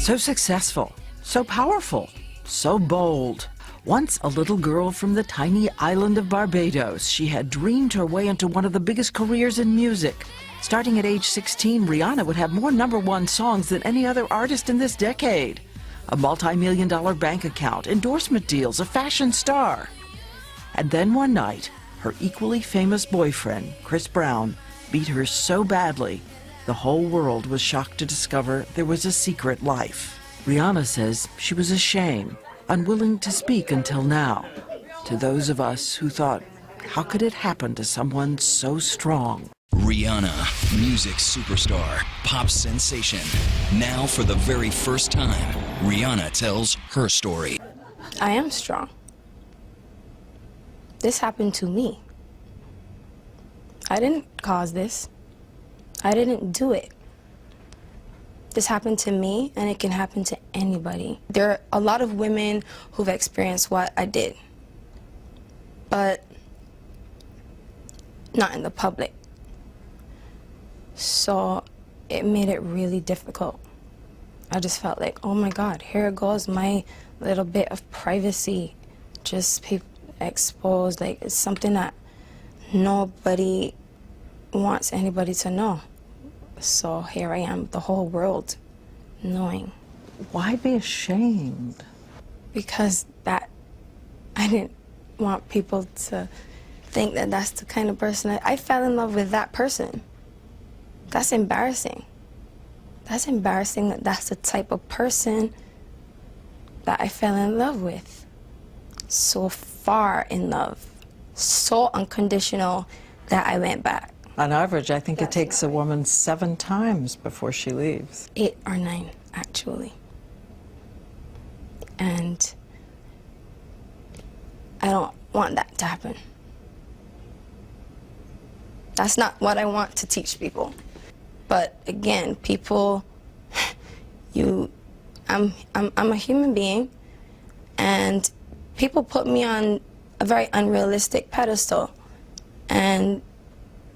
So successful, so powerful, so bold. Once a little girl from the tiny island of Barbados, she had dreamed her way into one of the biggest careers in music. Starting at age 16, Rihanna would have more #1 songs than any other artist in this decade. A multi-million-dollar bank account, endorsement deals, a fashion star. And then one night, her equally famous boyfriend, Chris Brown, beat her so badly, the whole world was shocked to discover there was a secret life. Rihanna says she was ashamed, unwilling to speak until now. To those of us who thought, how could it happen to someone so strong? Rihanna, music superstar, pop sensation. Now, for the very first time, Rihanna tells her story. I am strong. This happened to me. I didn't cause this. I didn't do it. This happened to me, and it can happen to anybody. There are a lot of women who've experienced what I did, but not in the public. So it made it really difficult. I just felt like, oh my God, here goes my little bit of privacy, just exposed. Like, it's something that nobody wants anybody to know. So here I am, the whole world knowing. Why be ashamed? Because I didn't want people to think that that's the kind of person I fell in love with that person. That's embarrassing. That's embarrassing that that's the type of person that I fell in love with. So far in love, so unconditional that I went back. On average, I think it takes a woman 7 times before she leaves. 8 or 9, actually. And I don't want that to happen. That's not what I want to teach people. But again, people, I'm a human being, and people put me on a very unrealistic pedestal, and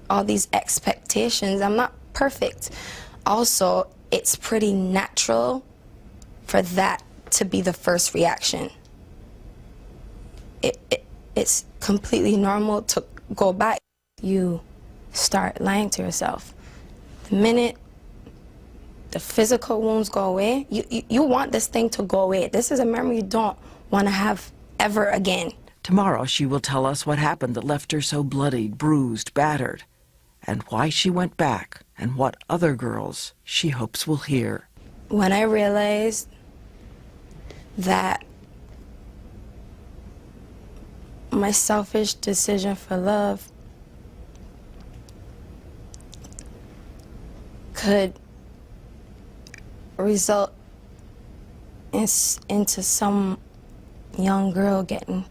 all these expectations. I'm not perfect. Also, it's pretty natural for that to be the first reaction. It's completely normal to go back. You start lying to yourself. The minute the physical wounds go away, you want this thing to go away. This is a memory you don't want to have ever again. Tomorrow she will tell us what happened that left her so bloodied, bruised, battered, and why she went back, and what other girls she hopes will hear. When I realized that my selfish decision for love could result into some young girl getting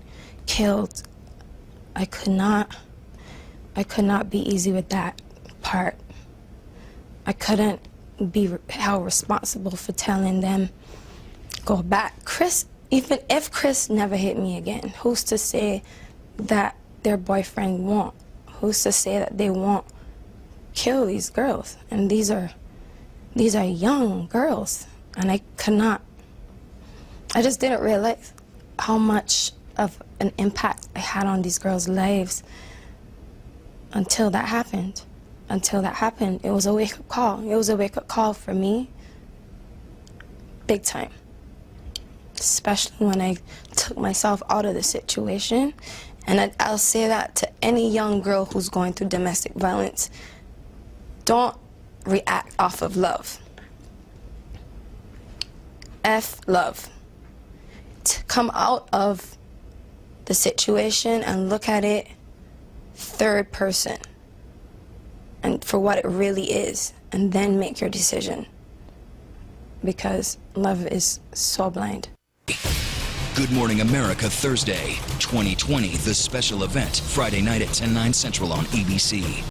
killed, I could not be easy with that part. I couldn't be held responsible for telling them, go back. Chris, even if Chris never hit me again, who's to say that their boyfriend won't? Who's to say that they won't kill these girls? And these are young girls, and I just didn't realize how much of an impact I had on these girls' lives until that happened. Until that happened, it was a wake-up call. It was a wake-up call for me, big time. Especially when I took myself out of the situation. And I'll say that to any young girl who's going through domestic violence. Don't react off of love. F love. To come out of the situation and look at it third person and for what it really is, and then make your decision, because love is so blind. Good Morning America Thursday, 2020, the special event, Friday night at 10/9 Central on ABC.